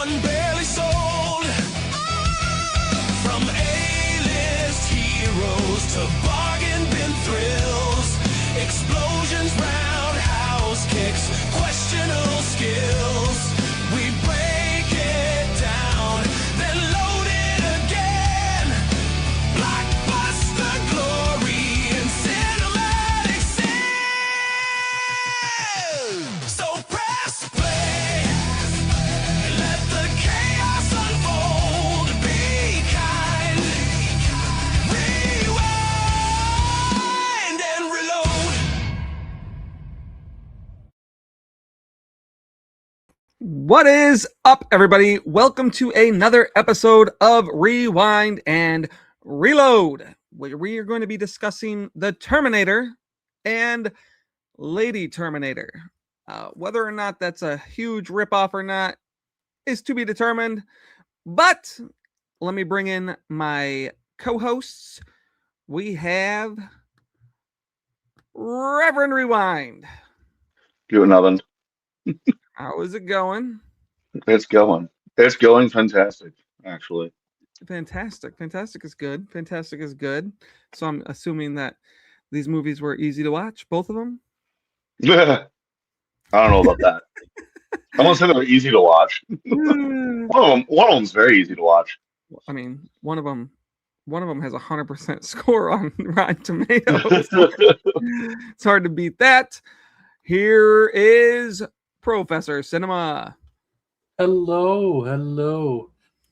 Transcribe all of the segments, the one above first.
one barely sold. From A-list heroes to bargain bin thrills, explosions, roundhouse kicks, questionable skills. We break it down, then load it again. Blockbuster glory and cinematic sin. So press play and let the chaos unfold. Be kind, rewind and reload. What is up, everybody? Welcome to another episode of Rewind and Reload, where we are going to be discussing The Terminator and Lady Terminator. Whether or not that's a huge ripoff or not is to be determined, but let me bring in my co-hosts. We have Reverend Rewind. Good oven. How is it going? It's going. It's going fantastic, actually. Fantastic. Fantastic is good. Fantastic is good. So I'm assuming that these movies were easy to watch, both of them. I don't know about that. I won't say they were easy to watch. One of them's very easy to watch. I mean, one of them has 100% score on Rotten Tomatoes. It's hard to beat that. Here is Professor Cinema. Hello.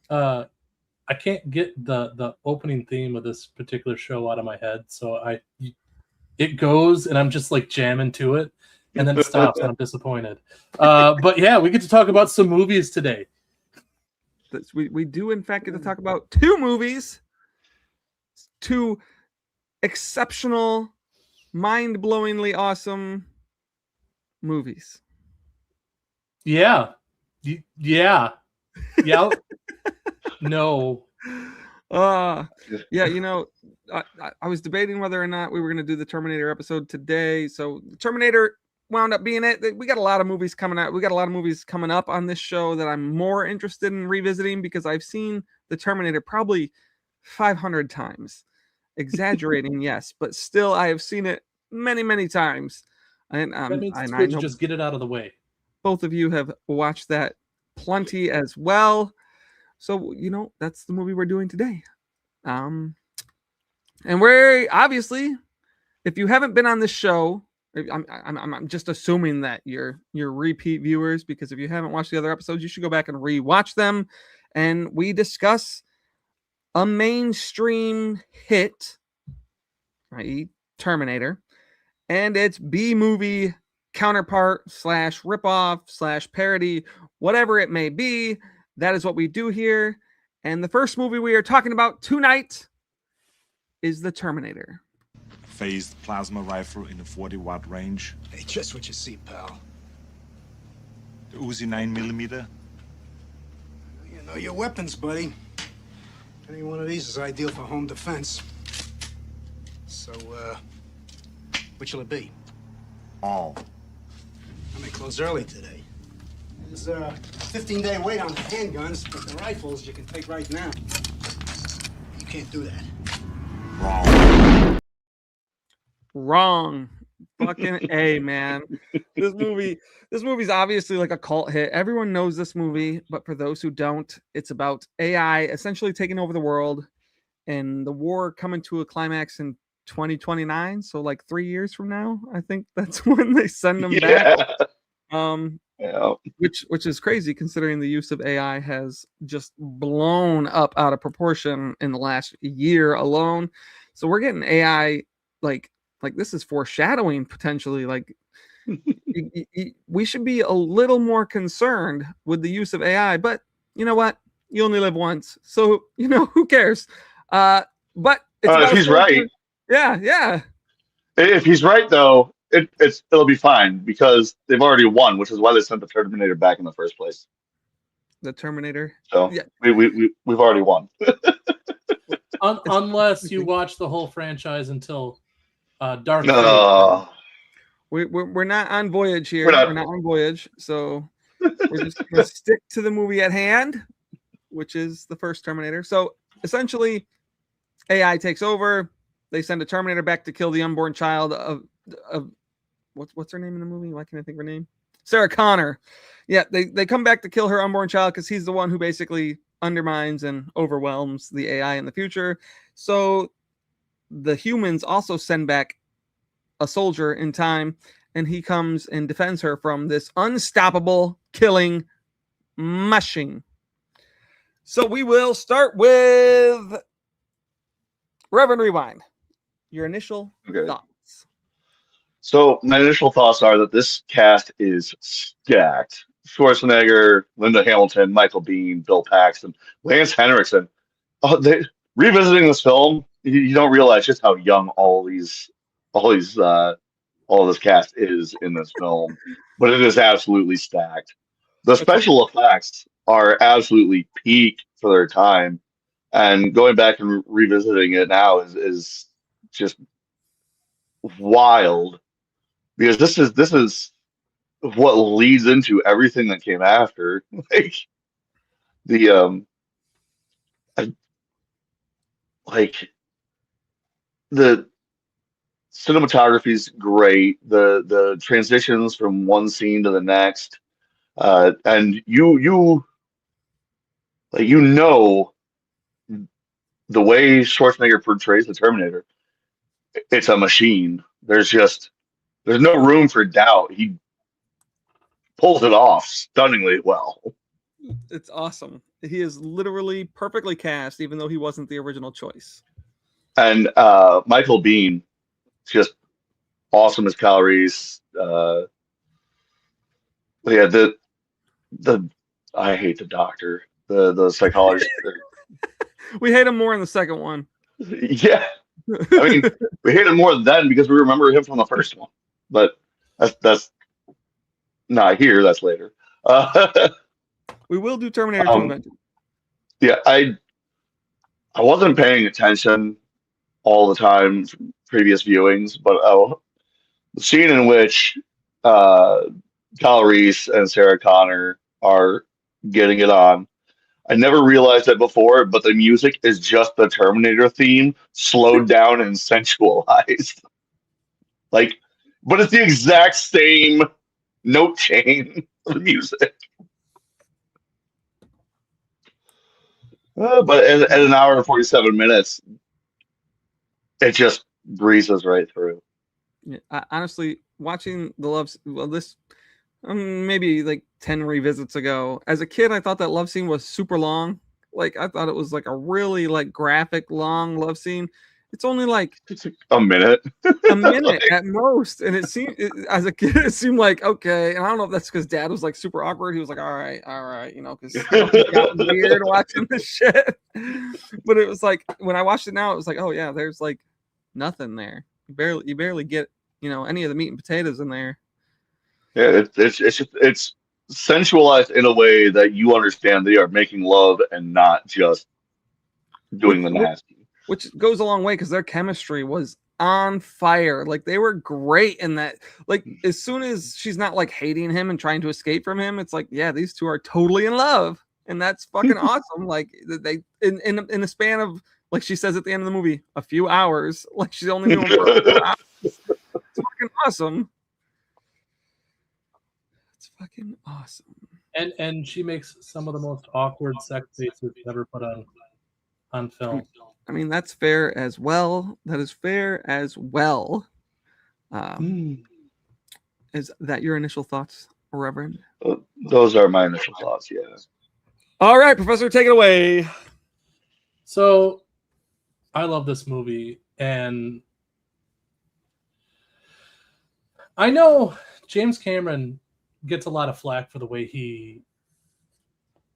I can't get the opening theme of this particular show out of my head, so it goes and I'm just like jamming to it, and then it stops and I'm disappointed. But yeah, we get to talk about some movies today. We do in fact get to talk about two movies, two exceptional, mind-blowingly awesome movies. Yeah. No. Yeah, you know, I was debating whether or not we were going to do the Terminator episode today. So Terminator wound up being it. We got a lot of movies coming out. We got a lot of movies coming up on this show that I'm more interested in revisiting because I've seen the Terminator probably 500 times. Exaggerating, yes, but still I have seen it many, many times. And That means it's I good to know just get it out of the way. both of you have watched that plenty as well. So, you know, that's the movie we're doing today. And we're obviously, if you haven't been on this show, I'm just assuming that you're repeat viewers, because if you haven't watched the other episodes, you should go back and rewatch them. And we discuss a mainstream hit, i.e. Terminator, and its B-movie counterpart / ripoff / parody, whatever it may be. That is what we do here. And the first movie we are talking about tonight is The Terminator. Phased plasma rifle in the 40-watt range. Hey, just what you see, pal. The Uzi 9mm. You know your weapons, buddy. Any one of these is ideal for home defense. So, which will it be? All. I may close early today. There's a 15-day wait on the handguns, but the rifles you can take right now. You can't do that. Wrong. Fucking A, man. This movie's obviously like a cult hit. Everyone knows this movie, but for those who don't, it's about AI essentially taking over the world and the war coming to a climax in 2029. So like 3 years from now, I think that's when they send them back. Yeah. Which is crazy considering the use of AI has just blown up out of proportion in the last year alone. So we're getting AI like this is foreshadowing potentially. Like we should be a little more concerned with the use of AI, but you know what? You only live once, so you know who cares. But it's if he's right, yeah. If he's right though, it'll be fine because they've already won, which is why they sent the Terminator back in the first place. The Terminator. So yeah, we've already won. Unless you watch the whole franchise until Dark Fate. No. We're not on Voyage here. We're not. We're not on Voyage. So We're just going to stick to the movie at hand, which is the first Terminator. So essentially, AI takes over. They send a Terminator back to kill the unborn child of what's her name in the movie? Why can't I think of her name? Sarah Connor. Yeah, they come back to kill her unborn child because he's the one who basically undermines and overwhelms the AI in the future. So the humans also send back a soldier in time, and he comes and defends her from this unstoppable killing machine. So we will start with Reverend Rewind. Your initial thoughts. So my initial thoughts are that this cast is stacked. Schwarzenegger, Linda Hamilton, Michael Biehn, Bill Paxton, Lance Henriksen. Revisiting this film, you don't realize just how young all this cast is in this film, but it is absolutely stacked. The special effects are absolutely peak for their time, and going back and revisiting it now is just wild, because this is what leads into everything that came after. Like the cinematography is great. The transitions from one scene to the next, and you know the way Schwarzenegger portrays the Terminator. It's a machine. There's no room for doubt. He pulls it off stunningly well. It's awesome. He is literally perfectly cast, even though he wasn't the original choice. And Michael Biehn, just awesome as Calories. Yeah, the I hate the doctor, the psychologist. We hate him more in the second one. Yeah, I mean, we hate him more then because we remember him from the first one. But that's not here. That's later. We will do Terminator 2 eventually. Yeah, I wasn't paying attention all the time from previous viewings, but the scene in which Kyle Reese and Sarah Connor are getting it on, I never realized that before, but the music is just the Terminator theme slowed down and sensualized. But it's the exact same note chain of the music. But at an hour and 47 minutes, it just breezes right through. Yeah, honestly, watching this maybe like 10 revisits ago, as a kid, I thought that love scene was super long. I thought it was like a really graphic long love scene. It's only it's a minute, at most, and as a kid, it seemed like okay. And I don't know if that's because Dad was super awkward. He was like, all right, because it got weird watching this shit. But it was when I watched it now, it was oh yeah, there's nothing there. You barely get any of the meat and potatoes in there. Yeah, it's sensualized in a way that you understand they are making love and not just doing the nasty. Which goes a long way because their chemistry was on fire. They were great in that. As soon as she's not hating him and trying to escape from him, it's yeah, these two are totally in love, and that's fucking awesome. They in a span of she says at the end of the movie, a few hours. She's only knew him for a few hours. It's fucking awesome. It's fucking awesome. And she makes some of the most awkward sex faces ever put on film. I mean, that's fair as well. That is fair as well. Is that your initial thoughts, Reverend? Those are my initial thoughts, yeah. All right, Professor, take it away. So, I love this movie, and I know James Cameron gets a lot of flack for the way he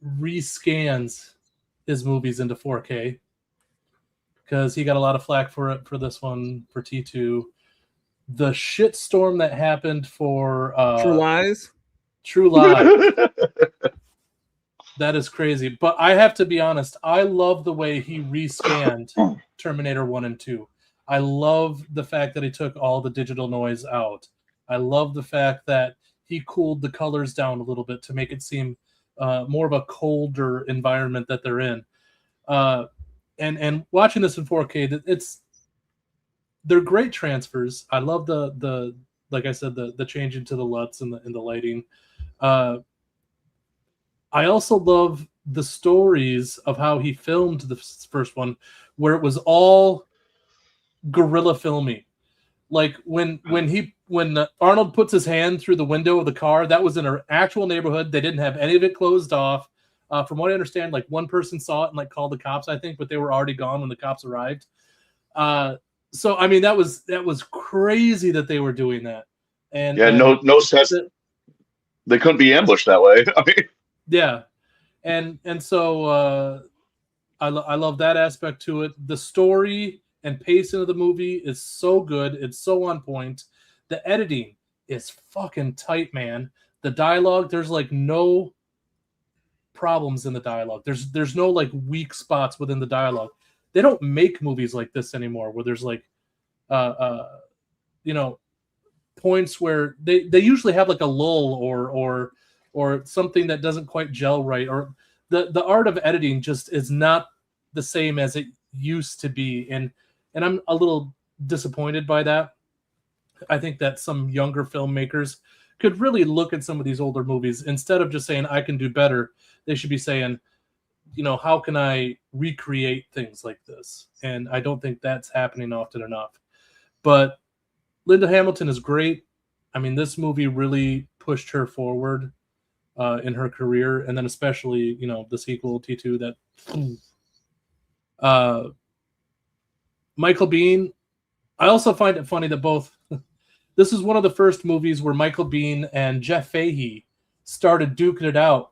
rescans his movies into 4K. Because he got a lot of flack for it for this one, for T2. The shitstorm that happened for True Lies. That is crazy. But I have to be honest, I love the way he rescanned Terminator 1 and 2. I love the fact that he took all the digital noise out. I love the fact that he cooled the colors down a little bit to make it seem more of a colder environment that they're in. And watching this in 4K, they're great transfers. I love the like I said, the change into the LUTs and the lighting. I also love the stories of how he filmed the first one, where it was all guerrilla filming. Like when Arnold puts his hand through the window of the car, that was in an actual neighborhood. They didn't have any of it closed off. From what I understand, like one person saw it and like called the cops, I think, but they were already gone when the cops arrived. So I mean, that was crazy that they were doing that. And yeah, no sense. They couldn't be ambushed that way. I mean, yeah, and so I love that aspect to it. The story and pacing of the movie is so good. It's so on point. The editing is fucking tight, man. The dialogue, there's like no problems in the dialogue. There's no like weak spots within the dialogue. They don't make movies like this anymore, where there's like points where they usually have like a lull or something that doesn't quite gel right, or the art of editing just is not the same as it used to be, and I'm a little disappointed by that. I think that some younger filmmakers could really look at some of these older movies, instead of just saying I can do better. They should be saying, how can I recreate things like this? And I don't think that's happening often enough. But Linda Hamilton is great. I mean, this movie really pushed her forward in her career, and then especially, the sequel T2. That Michael Biehn. I also find it funny that both. This is one of the first movies where Michael Biehn and Jeff Fahey started duking it out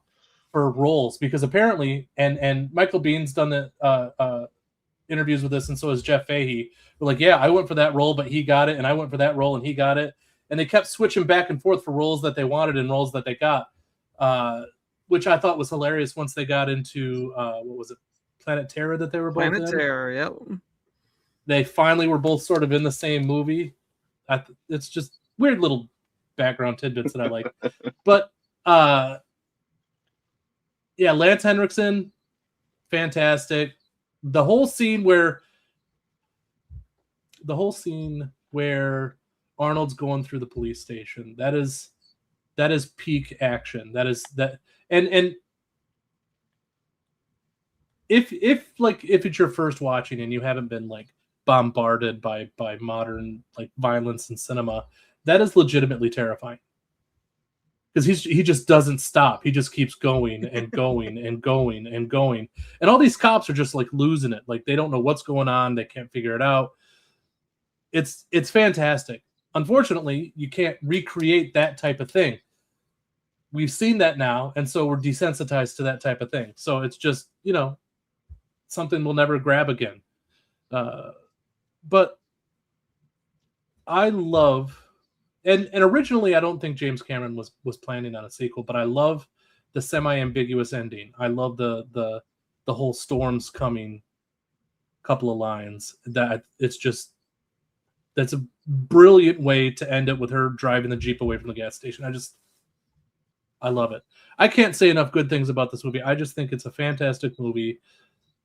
for roles, because apparently, and Michael Bihn's done the interviews with this, and so has Jeff Fahey. They're like, yeah, I went for that role, but he got it, and I went for that role, and he got it, and they kept switching back and forth for roles that they wanted and roles that they got, which I thought was hilarious. Once they got into what was it, Planet Terror, that they were both in? Planet Terror, yep. They finally were both sort of in the same movie. It's just weird little background tidbits that I like. But yeah, Lance Henriksen, fantastic. The whole scene where Arnold's going through the police station, that is peak action. And if it's your first watching and you haven't been like bombarded by modern like violence in cinema, that is legitimately terrifying, because he just doesn't stop. He just keeps going and going and going and going, and all these cops are just like losing it. Like, they don't know what's going on. They can't figure it out. It's fantastic. Unfortunately, you can't recreate that type of thing. We've seen that now, and so we're desensitized to that type of thing. So it's just, something we'll never grab again. But I love, and originally I don't think James Cameron was planning on a sequel, but I love the semi-ambiguous ending. I love the whole storms coming couple of lines. That's a brilliant way to end it, with her driving the Jeep away from the gas station. I love it. I can't say enough good things about this movie. I just think it's a fantastic movie.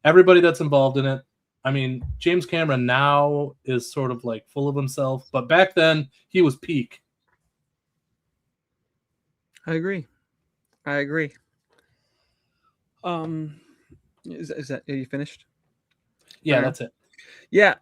Everybody that's involved in it. I mean, James Cameron now is sort of like full of himself, but back then he was peak. I agree. Is that, are you finished? Yeah, that's it. Yeah.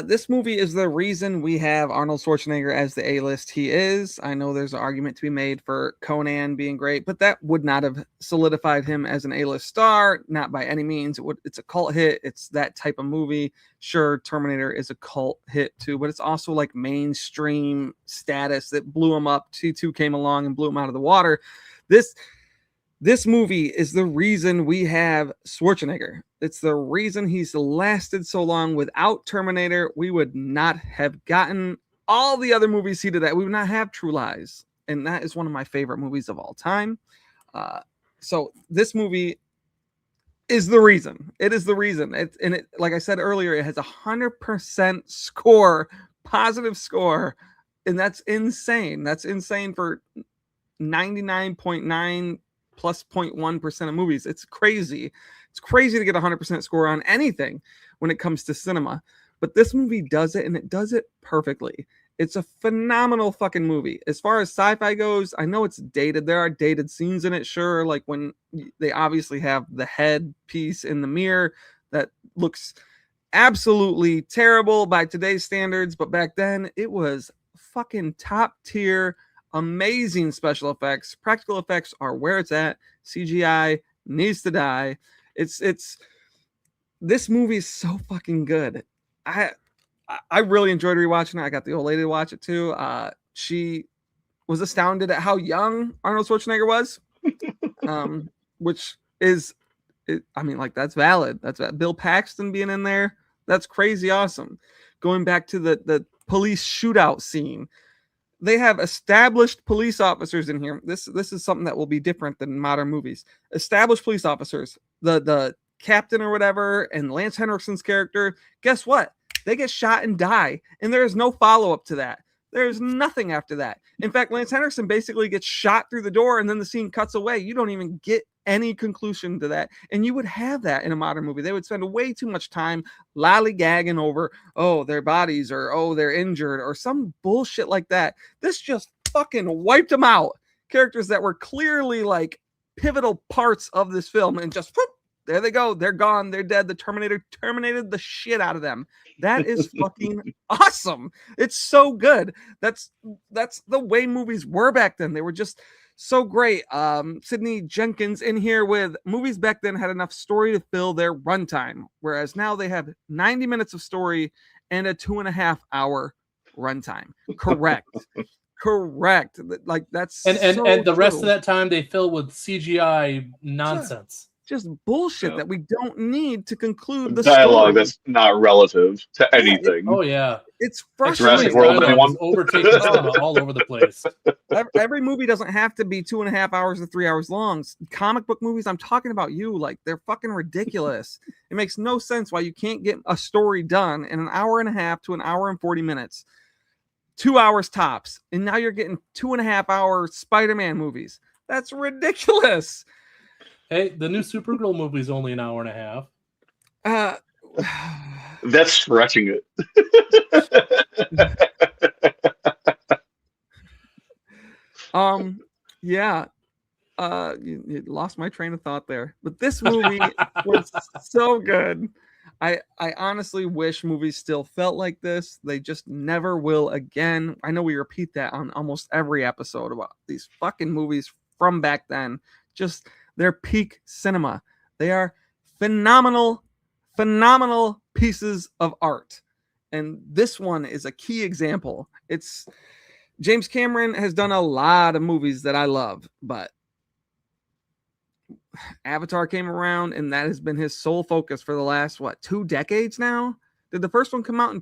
This movie is the reason we have Arnold Schwarzenegger as the A-list he is. I know there's an argument to be made for Conan being great, but that would not have solidified him as an A-list star, not by any means. It's a cult hit. It's that type of movie. Sure, Terminator is a cult hit too, but it's also like mainstream status that blew him up. T2 came along and blew him out of the water. This movie is the reason we have Schwarzenegger. It's the reason he's lasted so long. Without Terminator, we would not have gotten all the other movies he did. That we would not have True Lies, and that is one of my favorite movies of all time. So this movie is the reason. It is the reason. And like I said earlier, it has 100% score, positive score, and that's insane. That's insane for 99.9 plus 0.1% of movies. It's crazy. It's crazy to get a 100% score on anything when it comes to cinema. But this movie does it, and it does it perfectly. It's a phenomenal fucking movie. As far as sci-fi goes, I know it's dated. There are dated scenes in it, sure. Like when they obviously have the head piece in the mirror that looks absolutely terrible by today's standards. But back then, it was fucking top tier, amazing special effects. Practical effects are where it's at. CGI needs to die. It's this movie is so fucking good. I really enjoyed rewatching it. I got the old lady to watch it too. She was astounded at how young Arnold Schwarzenegger was, which is, I mean, like that's valid. That's Bill Paxton being in there. That's crazy awesome. Going back to the police shootout scene, they have established police officers in here. This is something that will be different than modern movies. Established police officers, the captain or whatever, and Lance Henriksen's character. Guess what? They get shot and die, and there is no follow-up to that. There's nothing after that. In fact, Lance Henriksen basically gets shot through the door, and then the scene cuts away. You don't even get any conclusion to that. And you would have that in a modern movie. They would spend way too much time lollygagging over, oh, their bodies, or oh, they're injured, or some bullshit like that. This just fucking wiped them out. Characters that were clearly like pivotal parts of this film, and just whoop, there they go. They're gone. They're dead. The Terminator terminated the shit out of them. That is fucking awesome. It's so good. That's the way movies were back then. They were just so great. Sidney Jenkins in here with movies back then had enough story to fill their runtime, whereas now they have 90 minutes of story and a 2.5 hour runtime. Correct. Correct. Like that's and so the rest true. of that time they fill with CGI nonsense. Just bullshit that we don't need to conclude the dialogue story. that's not relative to anything. Oh yeah, It's Jurassic frustrating. World, anyone? Overtaking cinema all over the place. Every movie doesn't have to be 2.5 hours to 3 hours long. Comic book movies, I'm talking about you, like they're fucking ridiculous. It makes no sense why you can't get a story done in an hour and a half to an hour and 40 minutes. 2 hours tops. And now you're getting 2.5 hour Spider-Man movies. That's ridiculous. Hey, the new Supergirl movie is only an hour and a half. That's stretching it. Yeah. You lost my train of thought there. But this movie was so good. I honestly wish movies still felt like this. They just never will again. I know we repeat that on almost every episode about these fucking movies from back then. Just their peak cinema. They are phenomenal, phenomenal pieces of art. And this one is a key example. It's James Cameron has done a lot of movies that I love, but Avatar came around and that has been his sole focus for the last, 2 decades now? Did the first one come out in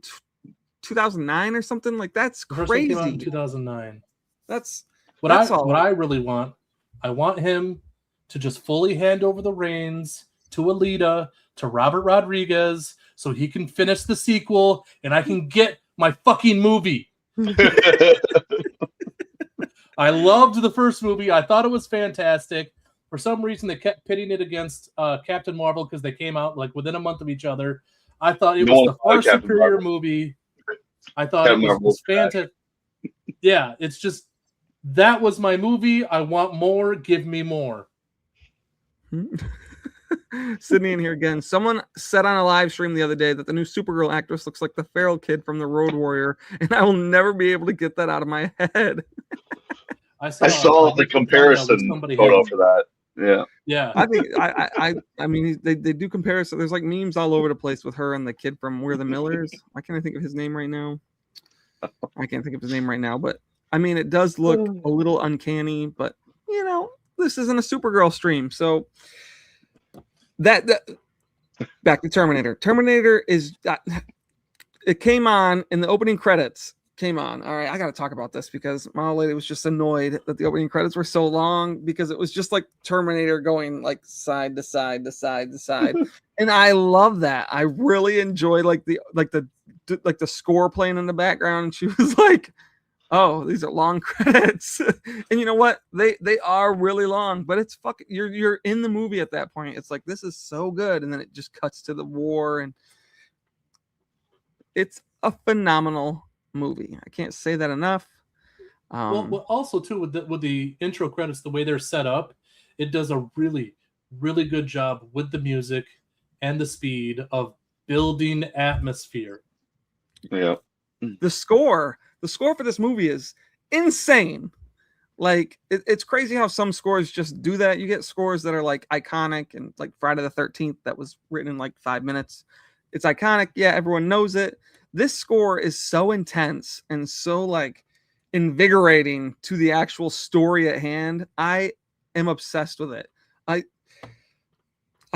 2009 or something? Like, that's The first one crazy. came out in 2009. That's What all. I really want, I want him to just fully hand over the reins to Alita, to Robert Rodriguez, so he can finish the sequel and I can get my fucking movie. I loved the first movie. I thought it was fantastic. For some reason, they kept pitting it against Captain Marvel because they came out like within a month of each other. I thought it was the far superior movie. I thought it was fantastic. Yeah, it's just, that was my movie. I want more. Give me more. Sydney in here again. Someone said on a live stream the other day that the new Supergirl actress looks like the feral kid from the Road Warrior, and I will never be able to get that out of my head. I saw the comparison photo for that. Yeah. I think I mean they do comparison. There's like memes all over the place with her and the kid from We're the Millers. Why can't I think of his name right now? I can't think of his name right now, but I mean it does look a little uncanny, but you know, this isn't a Supergirl stream, so that back to Terminator. Terminator is it came on in the opening credits. Came on. All right, I got to talk about this because my old lady was just annoyed that the opening credits were so long because it was just like Terminator going like side to side to side to side, and I love that. I really enjoy like the score playing in the background. And she was like, Oh, these are long credits. And you know what? They are really long, but it's fucking you're in the movie at that point. It's like this is so good, and then it just cuts to the war, and it's a phenomenal movie. I can't say that enough. Well, also too with the intro credits, the way they're set up, it does a really, really good job with the music and the speed of building atmosphere. Yeah. The score for this movie is insane. Like it's crazy how some scores just do that. You get scores that are like iconic, and like Friday the 13th that was written in like 5 minutes. It's iconic. Yeah, everyone knows it. This score is so intense and so like invigorating to the actual story at hand. I am obsessed with it. I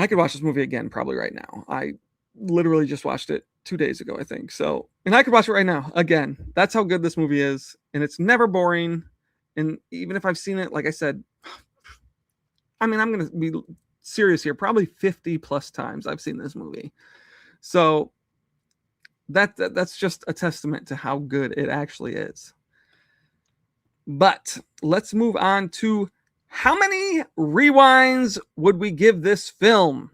could watch this movie again probably right now. I literally just watched it 2 days ago, I think. So, and I could watch it right now again. That's how good this movie is, and it's never boring. And even if I've seen it, like I said, I mean, I'm gonna be serious here. Probably 50 plus times I've seen this movie. So that's just a testament to how good it actually is. But let's move on to how many rewinds would we give this film?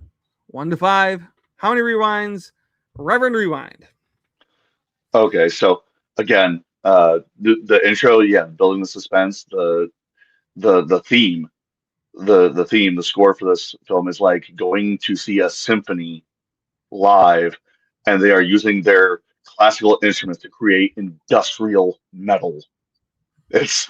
1 to 5. How many rewinds? Reverend Rewind. Okay, so again, the intro, yeah, building the suspense, the theme, the score for this film is like going to see a symphony live, and they are using their classical instruments to create industrial metal. It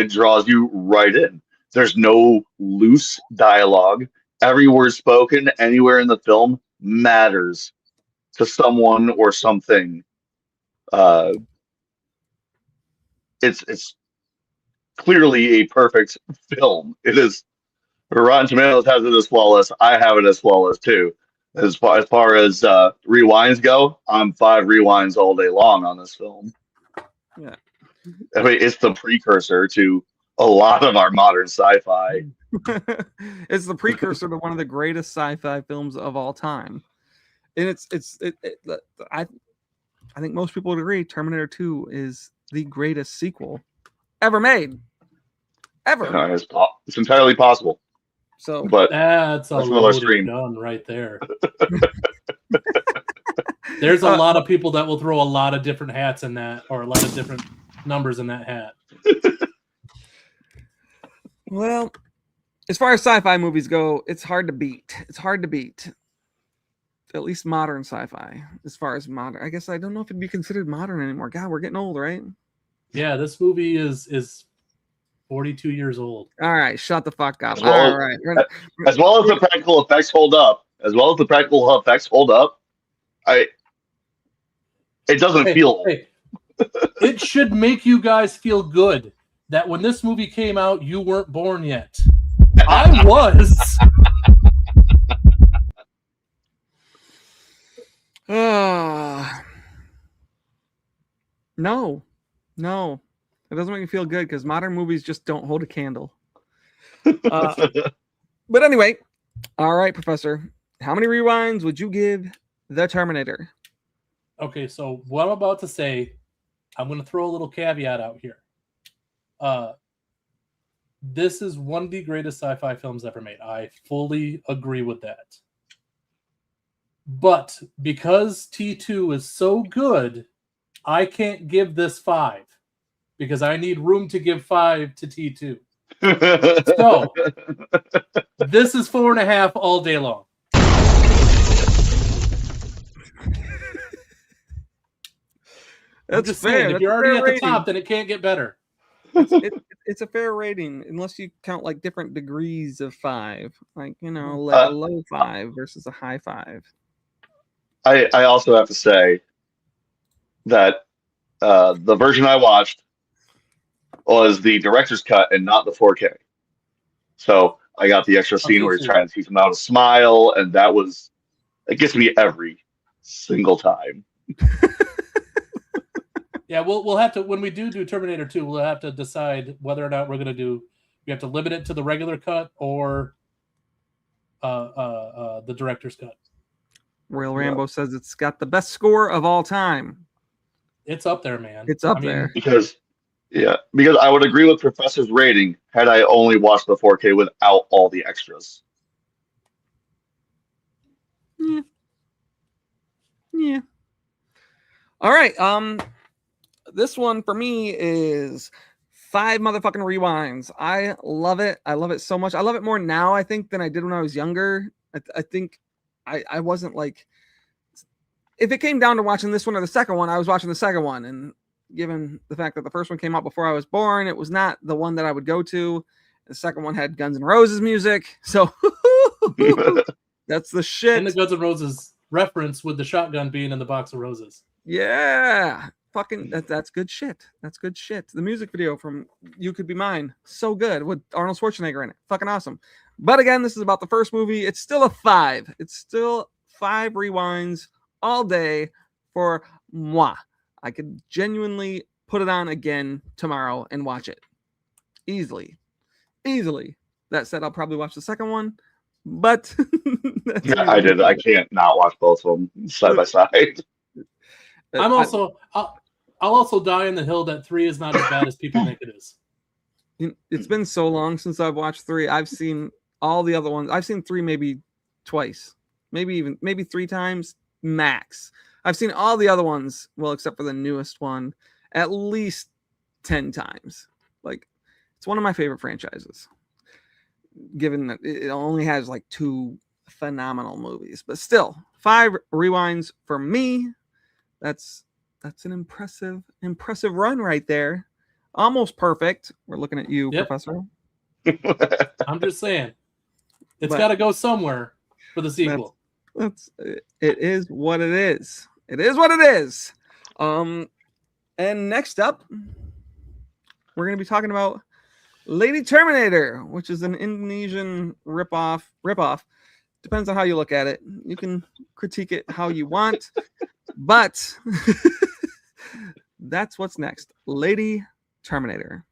draws you right in. There's no loose dialogue. Every word spoken anywhere in the film matters to someone or something. It's clearly a perfect film. It is. Rotten Tomatoes has it as flawless. I have it as flawless too. As far as rewinds go, I'm 5 rewinds all day long on this film. Yeah. I mean, it's the precursor to a lot of our modern sci-fi. It's the precursor to one of the greatest sci-fi films of all time. And I think most people would agree Terminator 2 is the greatest sequel ever made. Ever. It's entirely possible. So but that's another loaded stream. gun right there. There's a lot of people that will throw a lot of different hats in that, or a lot of different numbers in that hat. Well, as far as sci-fi movies go, it's hard to beat. It's hard to beat. At least modern sci-fi. As far as modern, I guess I don't know if it'd be considered modern anymore. God, we're getting old, right? Yeah, this movie is 42 years old. All right, shut the fuck up. As well All right. As well as the practical effects hold up. It doesn't feel. Hey, it should make you guys feel good that when this movie came out, you weren't born yet. I was. No. It doesn't make me feel good because modern movies just don't hold a candle. But anyway, all right, Professor. How many rewinds would you give The Terminator? Okay, so what I'm about to say, I'm going to throw a little caveat out here. This is one of the greatest sci-fi films ever made. I fully agree with that. But because T2 is so good, I can't give this 5 because I need room to give 5 to T2. So this is 4.5 all day long. That's fair. If you're already at the top, then it can't get better. It's a fair rating unless you count like different degrees of 5, like like a low 5 versus a high 5. I also have to say that the version I watched was the director's cut and not the 4K. So I got the extra scene where he's trying to teach him how to smile, and it gets me every single time. Yeah, we'll have to, when we do Terminator 2, we'll have to decide whether or not we have to limit it to the regular cut or the director's cut. Royal Rambo says it's got the best score of all time. It's up there, man. It's up I mean, there. because I would agree with Professor's rating had I only watched the 4K without all the extras. Yeah. Yeah. All right. This one for me is 5 motherfucking rewinds. I love it. I love it so much. I love it more now, I think, than I did when I was younger. I think I wasn't like, if it came down to watching this one or the second one, I was watching the second one. And given the fact that the first one came out before I was born, it was not the one that I would go to. The second one had Guns N' Roses music. So that's the shit. and the Guns N' Roses reference with the shotgun being in the box of roses. Yeah. Fucking that's good shit. That's good shit. The music video from You Could Be Mine, so good, with Arnold Schwarzenegger in it. Fucking awesome. But again, this is about the first movie. It's still a 5. It's still 5 rewinds all day for moi. I could genuinely put it on again tomorrow and watch it. Easily. That said, I'll probably watch the second one. But I did. I can't not watch both of them side by side. I'll also die on the hill that 3 is not as bad as people think it is. It's been so long since I've watched 3. I've seen all the other ones. I've seen 3 maybe twice, maybe 3 times max. I've seen all the other ones, well, except for the newest one, at least 10 times. Like, it's one of my favorite franchises, given that it only has like 2 phenomenal movies. But still, 5 rewinds for me. That's an impressive run right there. Almost perfect. We're looking at you, Yep. Professor. I'm just saying, it's got to go somewhere for the sequel. It is what it is. It is what it is. And next up, we're going to be talking about Lady Terminator, which is an Indonesian ripoff. Depends on how you look at it. You can critique it how you want, but that's what's next. Lady Terminator.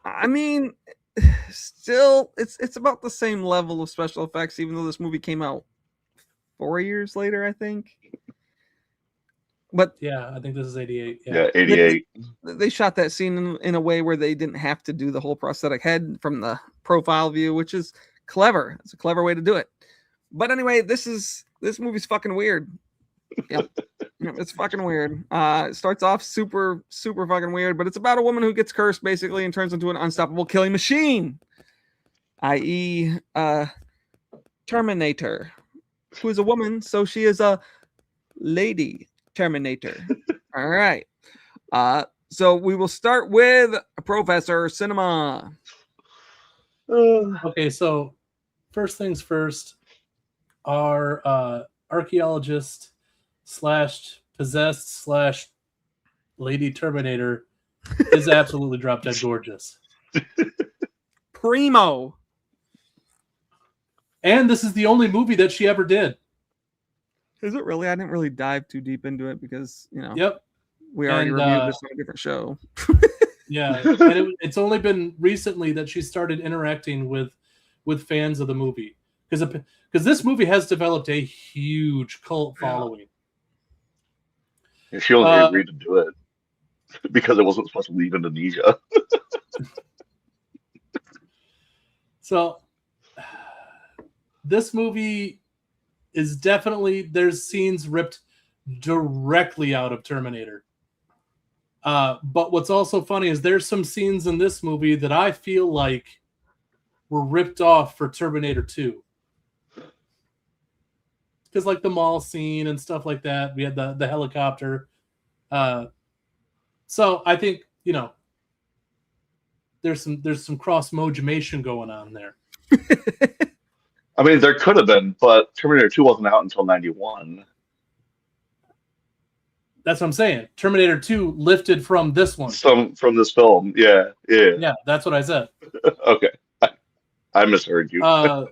I mean, still, it's about the same level of special effects, even though this movie came out 4 years later, I think. But Yeah, I think this is 88. Yeah, 88. they shot that scene in a way where they didn't have to do the whole prosthetic head from the profile view, which is clever. It's a clever way to do it. But anyway, this movie's fucking weird. Yep. It's fucking weird. It starts off super fucking weird, but it's about a woman who gets cursed basically and turns into an unstoppable killing machine, i.e. Terminator, who is a woman, so she is a Lady Terminator. All right. So we will start with Professor Cinema. Okay, so first things first, our archaeologist / possessed / Lady Terminator is absolutely drop dead gorgeous. Primo. And this is the only movie that she ever did. Is it really? I didn't really dive too deep into it because, Yep. we already reviewed this on a different show. Yeah, and it's only been recently that she started interacting with fans of the movie, because this movie has developed a huge cult following. And she only agreed to do it because it wasn't supposed to leave Indonesia. So this movie is definitely, there's scenes ripped directly out of Terminator. But what's also funny is there's some scenes in this movie that I feel like were ripped off for Terminator 2. Because like the mall scene and stuff like that, we had the helicopter. So I think, there's some cross-mogemation going on there. I mean, there could have been, but Terminator 2 wasn't out until 91. That's what I'm saying. Terminator 2 lifted from this one. Some from this film. Yeah. Yeah, that's what I said. Okay. I misheard you.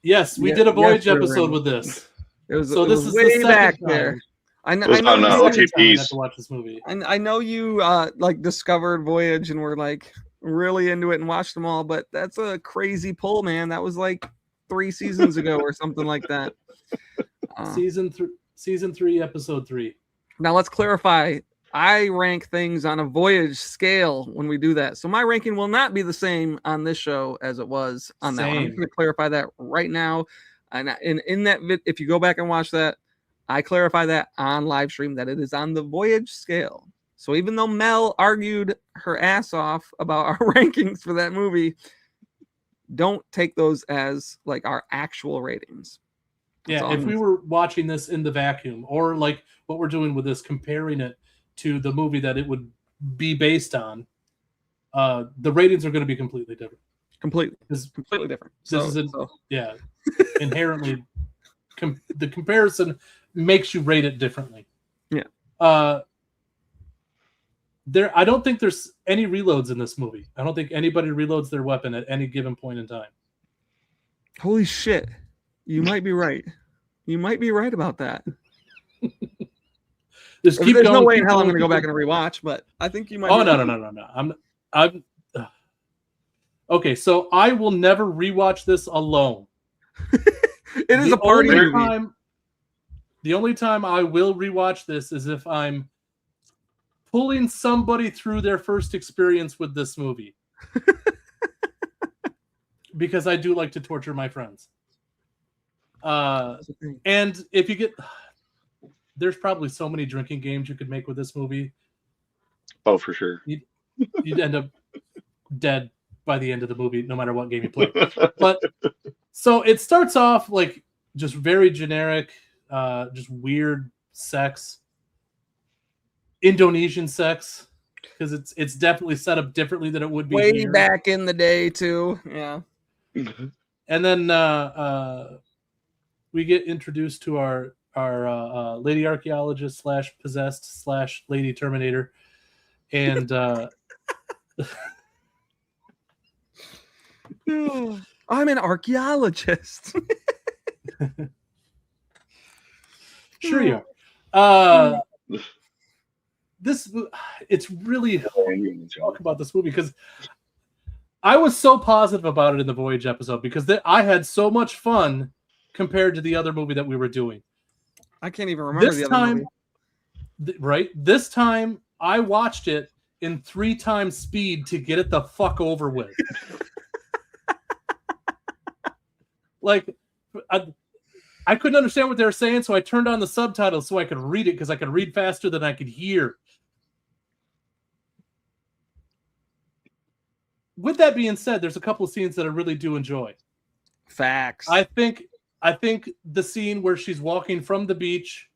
Yes, we did a Voyage episode with this. This is way the back second there. time. I It was know on you, Second time I OTPs. had to watch this movie. I know you like discovered Voyage and were like really into it and watched them all, but that's a crazy pull, man. That was like 3 seasons ago or something like that. Season 3, episode 3. Now let's clarify. I rank things on a Voyage scale when we do that. So my ranking will not be the same on this show as it was on that one. I'm Same. going to clarify that right now. And in that if you go back and watch that, I clarify that on live stream that it is on the Voyage scale. So even though Mel argued her ass off about our rankings for that movie, don't take those as like our actual ratings. That's Yeah, all if I'm we gonna were watching this in the vacuum, or like what we're doing with this, comparing it to the movie that it would be based on, the ratings are going to be completely different. completely different. Yeah, inherently, the comparison makes you rate it differently. Yeah. I don't think there's any reloads in this movie. I don't think anybody reloads their weapon at any given point in time. Holy shit. You might be right. You might be right about that. Just keep There's going. no way keep in hell I'm going, going to go keep back and rewatch, but I think you might. Oh be no, right. no. I'm. Okay, so I will never rewatch this alone. It is a party movie. The only time I will rewatch this is if I'm pulling somebody through their first experience with this movie. Because I do like to torture my friends. And if you get... There's probably so many drinking games you could make with this movie. Oh, for sure. You'd end up dead by the end of the movie, no matter what game you play. But so it starts off like just very generic, just weird sex, Indonesian sex, because it's definitely set up differently than it would be way here. back in the day too. Yeah. And then we get introduced to our lady archaeologist / possessed / Lady Terminator, and I'm an archaeologist. Sure you are. It's really talk about this movie because I was so positive about it in the Voyage episode because I had so much fun compared to the other movie that we were doing. I can't even remember This the other time, movie. right? This time I watched it in 3 times speed to get it the fuck over with. Like, I couldn't understand what they were saying, so I turned on the subtitles so I could read it because I could read faster than I could hear. With that being said, there's a couple of scenes that I really do enjoy. Facts. I think the scene where she's walking from the beach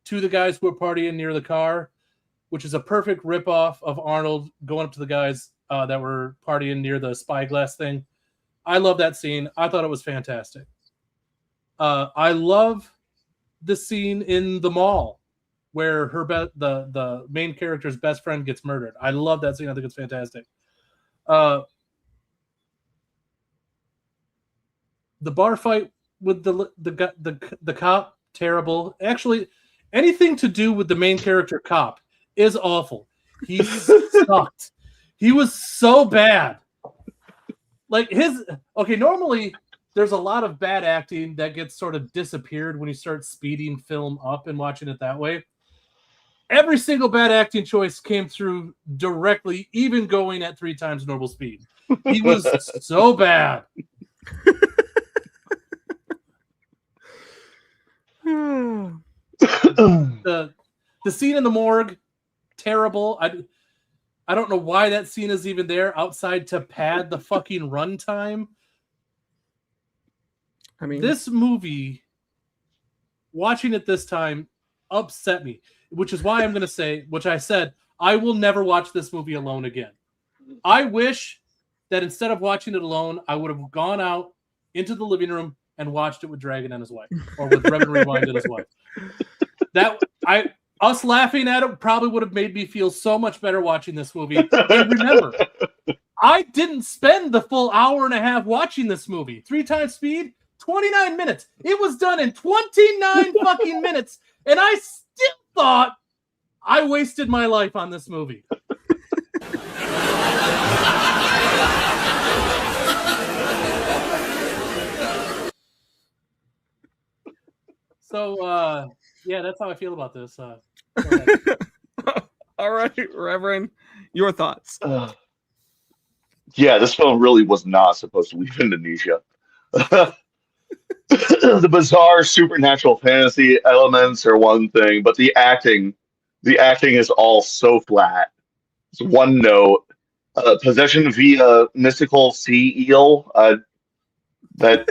to the guys who are partying near the car, which is a perfect ripoff of Arnold going up to the guys that were partying near the spyglass thing. I love that scene. I thought it was fantastic. I love the scene in the mall where the main character's best friend gets murdered. I love that scene. I think it's fantastic. The bar fight with the cop, terrible. Actually, anything to do with the main character cop is awful. He sucked. He was so bad. Like normally there's a lot of bad acting that gets sort of disappeared when you start speeding film up and watching it that way. Every single bad acting choice came through directly, even going at 3 times normal speed. He was so bad. The scene in the morgue, terrible. I don't know why that scene is even there outside to pad the fucking runtime. I mean, this movie, watching it this time, upset me, which is why I'm going to say, which I said, I will never watch this movie alone again. I wish that instead of watching it alone, I would have gone out into the living room and watched it with Dragon and his wife, or with Reverend Rewind and his wife. Us laughing at it probably would have made me feel so much better watching this movie. And remember, I didn't spend the full hour and a half watching this movie. 3 times speed, 29 minutes. It was done in 29 fucking minutes, and I still thought I wasted my life on this movie. So, yeah, that's how I feel about this. All right, Reverend, your thoughts. Yeah, this film really was not supposed to leave Indonesia. The bizarre supernatural fantasy elements are one thing, but the acting is all so flat. It's one note. Possession via mystical sea eel that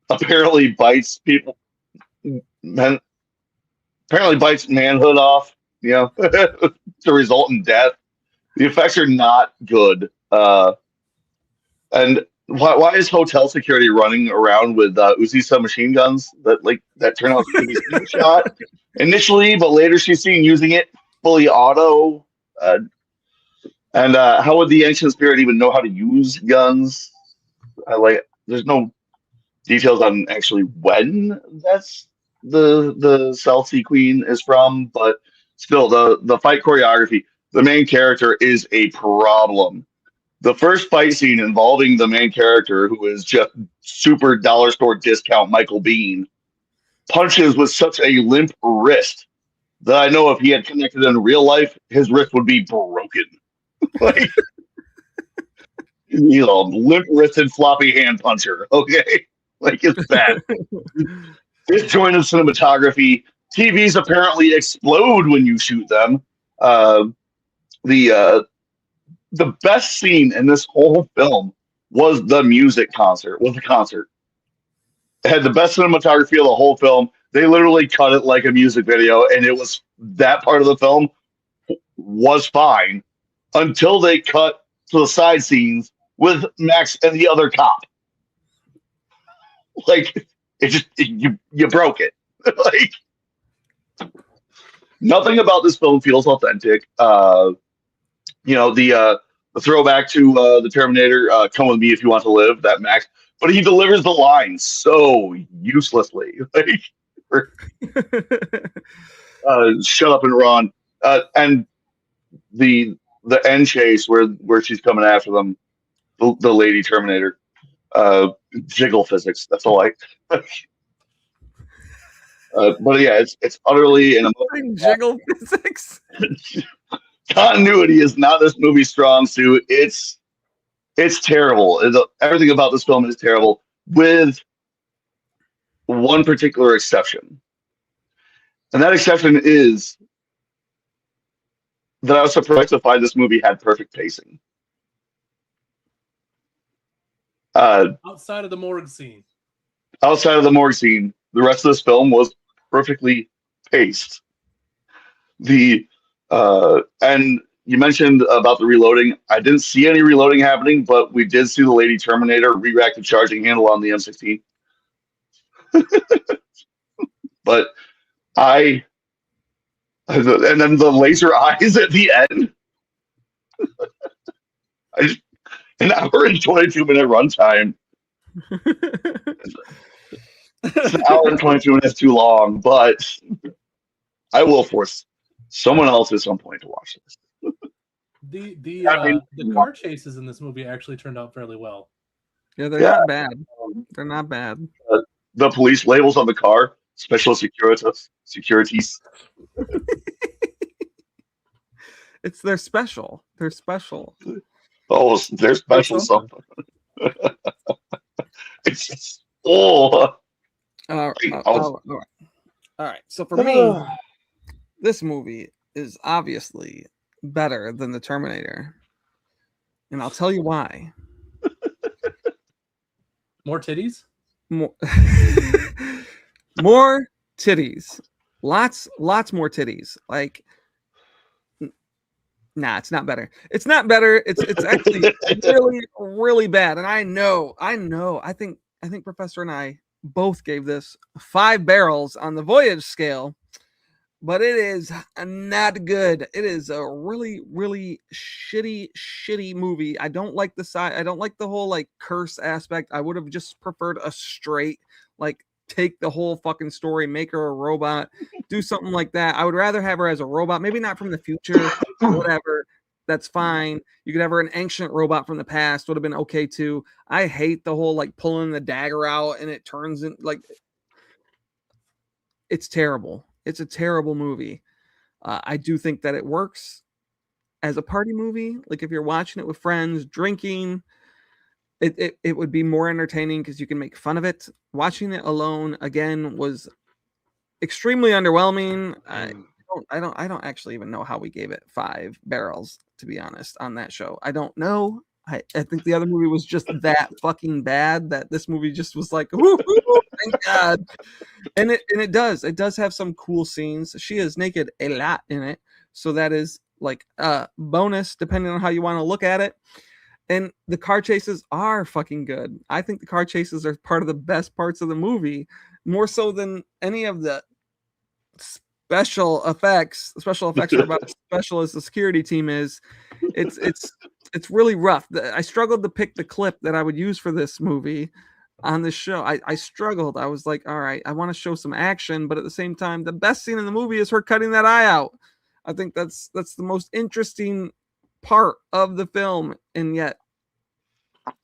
apparently bites people. Apparently bites manhood off, you know, to result in death. The effects are not good. And why is hotel security running around with Uzi submachine guns that turn out to be shot initially, but later she's seen using it fully auto? And how would the ancient spirit even know how to use guns? There's no details on actually when that's the South Sea Queen is from, but still the fight choreography, the main character is a problem. The first fight scene involving the main character, who is just super dollar store discount Michael Biehn, punches with such a limp wrist that I know if he had connected in real life, his wrist would be broken. Like, you know, limp wristed floppy hand puncher. Okay, like it's bad. Disjointed cinematography. TVs apparently explode when you shoot them. The best scene in this whole film was the concert. It had the best cinematography of the whole film. They literally cut it like a music video, and it was that part of the film was fine until they cut to the side scenes with Max and the other cop. Like, you broke it. Like, nothing about this film feels authentic. You know, the throwback to the Terminator, "Come with me if you want to live," that Max, but he delivers the line so uselessly. Like, shut up and run. And the end chase where she's coming after them, the Lady Terminator, jiggle physics. That's all I. But yeah, it's utterly and Jiggle physics. Continuity is not this movie's strong suit. It's terrible. Everything about this film is terrible, with one particular exception, and that exception is that I was surprised to find this movie had perfect pacing. Outside of the morgue scene, the rest of this film was perfectly paced. And you mentioned about the reloading. I didn't see any reloading happening, but we did see the Lady Terminator reactive charging handle on the M16. But and then the laser eyes at the end. An hour and 22-minute runtime. It's an hour and 22 minutes too long, but I will force someone else at some point to watch this. The car chases in this movie actually turned out fairly well. Yeah, they're not bad. They're not bad. The police labels on the car, special securities. It's their special. They're special. Oh, they're special something. It's just, all right. So for me, this movie is obviously better than the Terminator, and I'll tell you why. More titties? More titties. Lots more titties. Like, nah, it's not better. It's not better. It's actually really, really bad. And I know. I think Professor and I both gave this 5 barrels on the Voyage scale. but it is not good. It is a really, really shitty movie. I don't like I don't like the whole like curse aspect. I would have just preferred a straight, like, take the whole fucking story, make her a robot, do something like that. I would rather have her as a robot, maybe not from the future, whatever. That's fine. You could have her an ancient robot from the past, would have been okay too. I hate the whole like pulling the dagger out and it turns in like, it's terrible. It's a terrible movie. I do think that it works as a party movie. Like if you're watching it with friends, drinking, it would be more entertaining because you can make fun of it. Watching it alone again was extremely underwhelming. I don't actually even know how we gave it 5 barrels, to be honest, on that show. I don't know. I think the other movie was just that fucking bad that this movie just was like, woo-hoo, thank God. And it does have some cool scenes. She is naked a lot in it, so that is like a bonus depending on how you want to look at it. And the car chases are fucking good. I think the car chases are part of the best parts of the movie, more so than any of the special effects. The special effects are about as special as the security team is. It's really rough. I struggled to pick the clip that I would use for this movie on this show. I struggled. I was like, all right, I want to show some action, but at the same time, the best scene in the movie is her cutting that eye out. I think that's the most interesting part of the film, and yet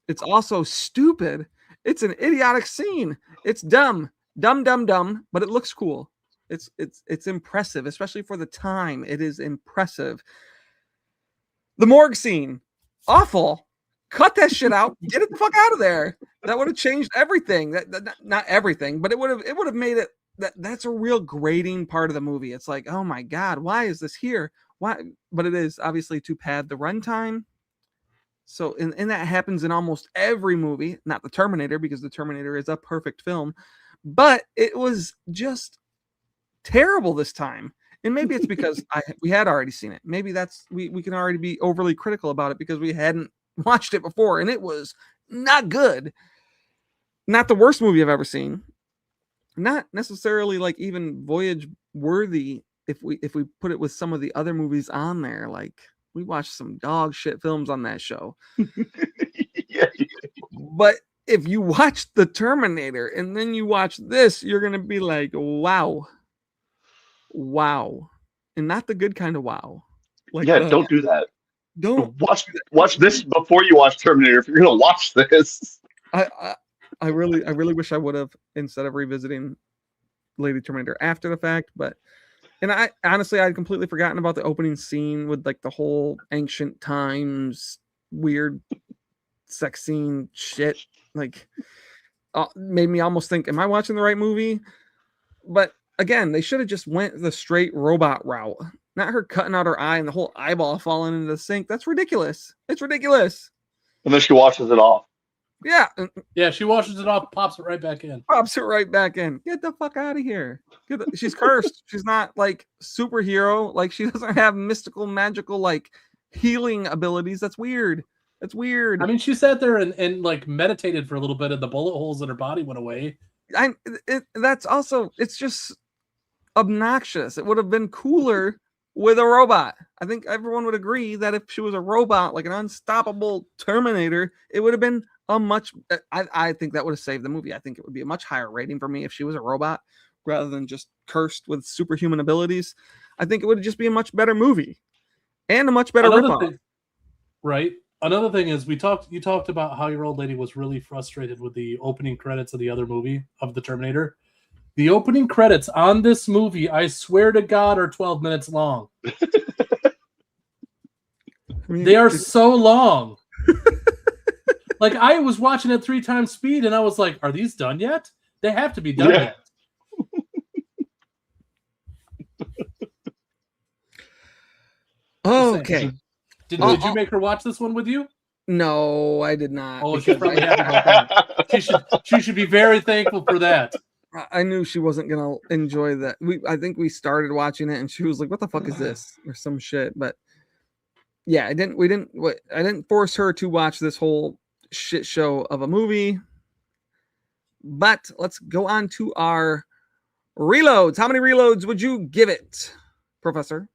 it's also stupid. It's an idiotic scene. It's dumb, but it looks cool. It's impressive, especially for the time. It is impressive. The morgue scene, awful. Cut that shit out. Get it the fuck out of there. That would have changed everything. That not everything, but it would have made it that's a real grating part of the movie. It's like, oh my God, why is this here? Why? But it is obviously to pad the runtime. So, and that happens in almost every movie, not the Terminator, because the Terminator is a perfect film, but it was just terrible this time. And maybe it's because we had already seen it. Maybe that's we can already be overly critical about it because we hadn't watched it before, and it was not good. Not the worst movie I've ever seen. Not necessarily like even Voyage worthy if we put it with some of the other movies on there. Like we watched some dog shit films on that show. Yeah. But if you watch the Terminator and then you watch this, you're gonna be like, wow. And not the good kind of wow. Like, Yeah, don't do that. Don't watch this before you watch Terminator if you're gonna watch this. I really wish I would have, instead of revisiting Lady Terminator after the fact. But and I honestly I'd completely forgotten about the opening scene with like the whole ancient times weird sex scene shit. Like made me almost think, am I watching the right movie? But again, they should have just went the straight robot route, not her cutting out her eye and the whole eyeball falling into the sink. That's ridiculous. It's ridiculous. And then she washes it off. Yeah, she washes it off, pops it right back in. Get the fuck out of here. She's cursed. She's not like superhero. Like she doesn't have mystical, magical, like healing abilities. That's weird. I mean, she sat there and like meditated for a little bit, and the bullet holes in her body went away. That's also, it's just obnoxious. It would have been cooler with a robot. I think everyone would agree that if she was a robot, like an unstoppable Terminator, it would have been a much, I think that would have saved the movie. I think it would be a much higher rating for me if she was a robot rather than just cursed with superhuman abilities. I think it would just be a much better movie and a much better ripoff. Right. Another thing is you talked about how your old lady was really frustrated with the opening credits of the other movie of the Terminator. The opening credits on this movie, I swear to God, are 12 minutes long. They are so long. Like I was watching at 3 times speed and I was like, are these done yet? They have to be done yet. Okay. Did you make her watch this one with you? No, I did not. Oh, she's probably happy about that. She should be very thankful for that. I knew she wasn't gonna enjoy that. I think we started watching it and she was like, "What the fuck is this?" or some shit. But yeah, I didn't force her to watch this whole shit show of a movie. But let's go on to our Reloads. How many reloads would you give it, Professor?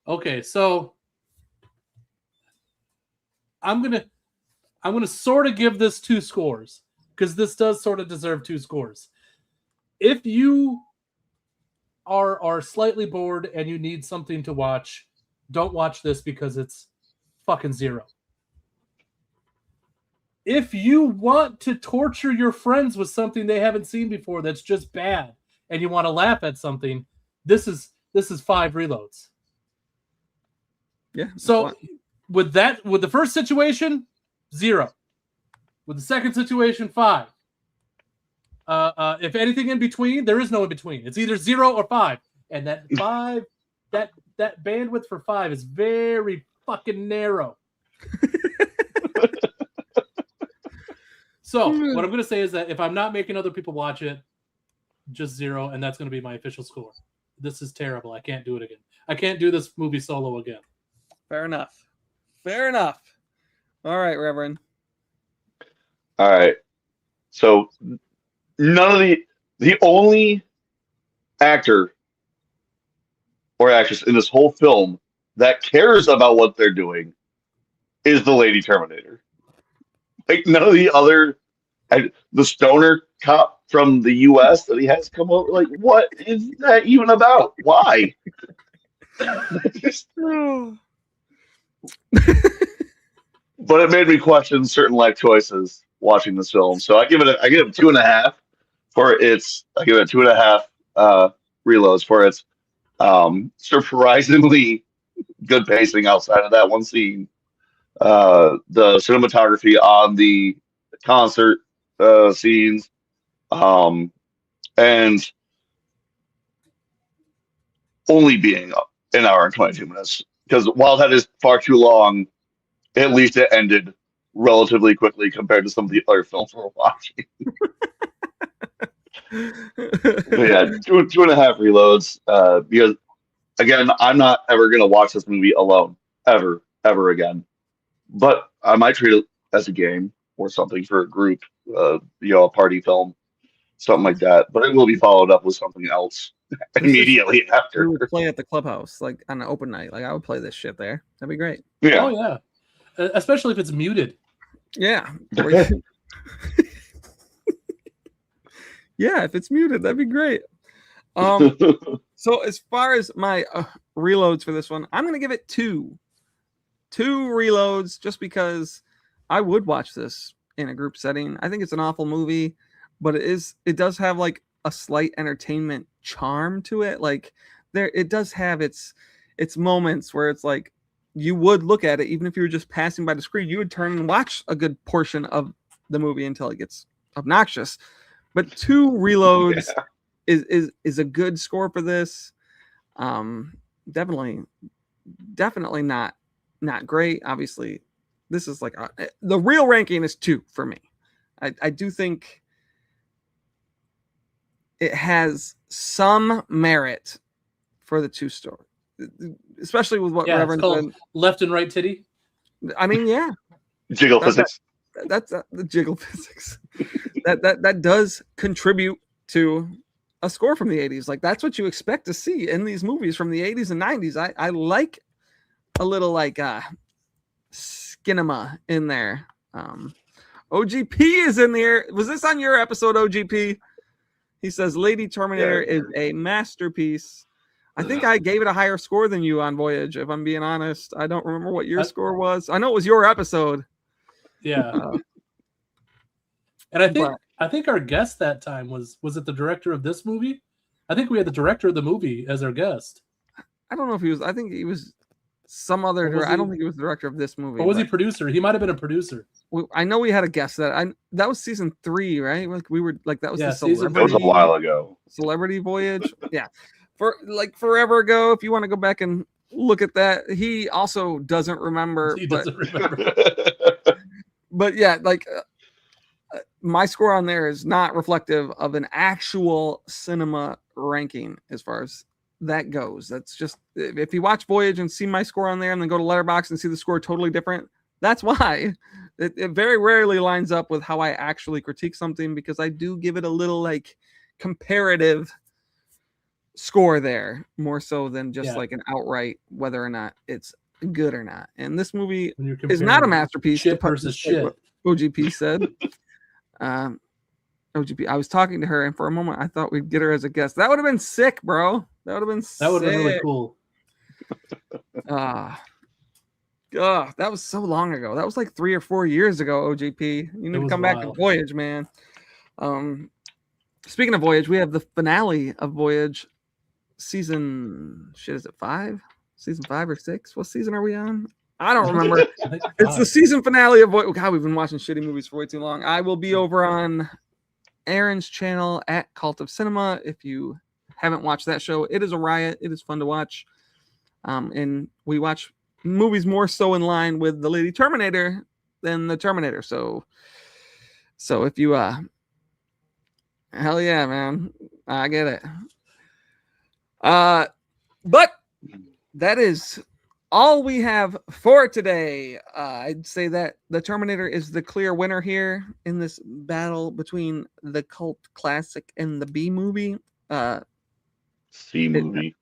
Okay, so I'm gonna sort of give this 2 scores because this does sort of deserve 2 scores. If you are slightly bored and you need something to watch, don't watch this because it's fucking 0. If you want to torture your friends with something they haven't seen before that's just bad and you want to laugh at something, this is 5 reloads. Yeah. So with the first situation, 0. With the second situation, 5. If anything in between, there is no in between. It's either 0 or 5. And that 5, that bandwidth for 5 is very fucking narrow. So what I'm going to say is that if I'm not making other people watch it, just 0, and that's going to be my official score. This is terrible. I can't do it again. I can't do this movie solo again. Fair enough. Fair enough. All right, Reverend. All right. So none of the only actor or actress in this whole film that cares about what they're doing is the Lady Terminator. Like none of the other, the stoner cop from the U.S. that he has come over. Like, what is that even about? Why? But it made me question certain life choices watching this film. So I give it 2.5 for its. I give it 2.5 reloads for its surprisingly good pacing outside of that one scene. The cinematography on the concert scenes, and only being an hour and 22 minutes. Because while that is far too long, at least it ended relatively quickly compared to some of the other films we're watching. But yeah, 2.5 reloads. Because again, I'm not ever gonna watch this movie alone, ever again. But I might treat it as a game or something for a group, a party film, something like that. But it will be followed up with something else immediately after. We would play at the clubhouse, like on an open night. Like I would play this shit there. That'd be great. Yeah. Oh yeah, especially if it's muted. Yeah. Yeah, if it's muted, that'd be great. So as far as my reloads for this one, I'm gonna give it 2 reloads just because I would watch this in a group setting. I think it's an awful movie, but it does have like a slight entertainment charm to it. Like it does have its moments where it's like you would look at it even if you were just passing by the screen, you would turn and watch a good portion of the movie until it gets obnoxious. But 2 reloads is a good score for this. Definitely not great. Obviously, this is like the real ranking is 2 for me. I do think it has some merit for the 2 story, especially with what Reverend said. Left and right titty. I mean, yeah, Jiggle physics. That's the jiggle physics. that does contribute to a score from the 80s. Like that's what you expect to see in these movies from the 80s and 90s. I like a little like skinema in there. OGP is in there. Was this on your episode, OGP? He says Lady Terminator is a masterpiece. I think I gave it a higher score than you on Voyage, if I'm being honest. I don't remember what your score was. I know it was your episode. Yeah. And I think our guest that time was it the director of this movie? I think we had the director of the movie as our guest. I don't know if he was. I think he was some other director. I don't think he was the director of this movie. Or was he producer? He might have been a producer. I know we had a guest that was season 3, right? Like we were like that was the That was a while ago. Celebrity Voyage. Yeah. For like forever ago, if you want to go back and look at that, he also doesn't remember. But yeah, like my score on there is not reflective of an actual cinema ranking as far as that goes. That's just if you watch Voyage and see my score on there and then go to Letterboxd and see the score totally different, that's why. It very rarely lines up with how I actually critique something because I do give it a little like comparative score there, more so than just Yeah. like an outright whether or not it's good or not. And this movie When you're is not a comparing masterpiece. shit versus despite what shit. OGP said. OGP, I was talking to her, and for a moment I thought we'd get her as a guest. That would have been sick, bro. That would have been That would have been really sick. cool. That was so long ago. That was like 3 or 4 years ago, OGP. You need to was come back to wild. Voyage, man. Speaking of Voyage, we have the finale of Voyage season, is it 5? Season 5 or 6? What season are we on? I don't remember. I think It's the season finale of Voyage. God, we've been watching shitty movies for way too long. I will be over on Aaron's channel at Cult of Cinema. If you haven't watched that show, it is a riot. It is fun to watch. And we watch movies more so in line with the Lady Terminator than the Terminator. So if you hell yeah, man, I get it. But that is all we have for today. I'd say that the Terminator is the clear winner here in this battle between the cult classic and the B movie. C movie.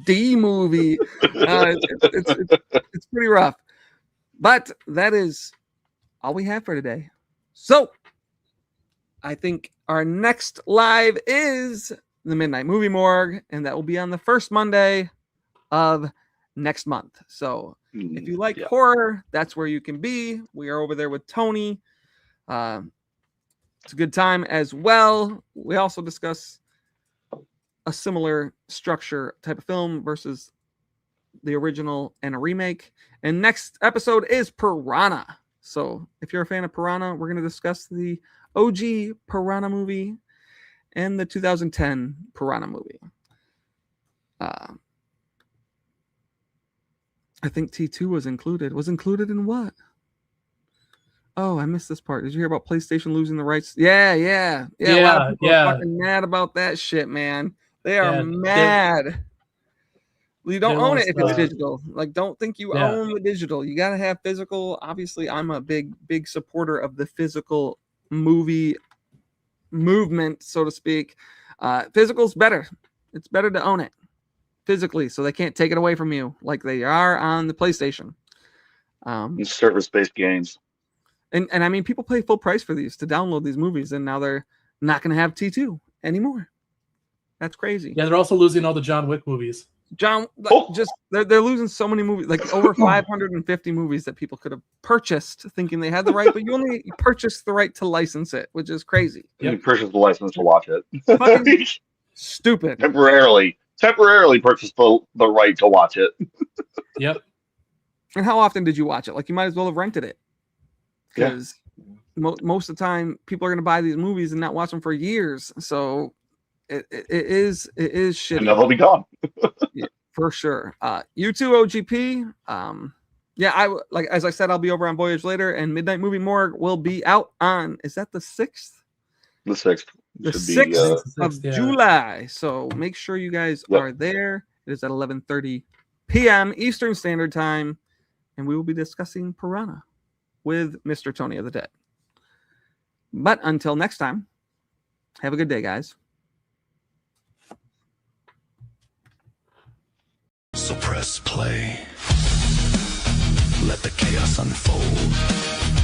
D movie. It's pretty rough. But that is all we have for today. So I think our next live is the Midnight Movie Morgue, and that will be on the first Monday of next month. So if you like horror, that's where you can be. We are over there with Tony. It's a good time as well. We also discuss a similar structure type of film versus the original and a remake. And next episode is Piranha. So if you're a fan of Piranha, we're going to discuss the OG Piranha movie and the 2010 Piranha movie. I think T2 was included. Was included in what? Oh, I missed this part. Did you hear about PlayStation losing the rights? Yeah. A lot of people are fucking mad about that shit, man. They are mad. You don't own it if it's digital. Like, don't think you own the digital. You got to have physical. Obviously, I'm a big supporter of the physical movie movement, so to speak. Physical's better. It's better to own it physically, so they can't take it away from you like they are on the PlayStation. Service-based games. And I mean, people pay full price for these to download these movies, and now they're not going to have T2 anymore. That's crazy. Yeah, they're also losing all the John Wick movies. They're losing so many movies, like over 550 movies that people could have purchased thinking they had the right, but you only purchased the right to license it, which is crazy. You purchased the license to watch it. Fucking stupid. Temporarily purchased the right to watch it. Yep. And how often did you watch it? Like, you might as well have rented it. Because most of the time, people are going to buy these movies and not watch them for years. So it is shitty. And they'll be gone. Yeah, for sure. You too, OGP. As I said, I'll be over on Voyage later, and Midnight Movie Morgue will be out on, is that the 6th? The 6th. The 6th of July. So make sure you guys are there. It is at 11:30 p.m. Eastern Standard Time, and we will be discussing Piranha with Mr. Tony of the Dead. But until next time, have a good day, guys. So press play. Let the chaos unfold.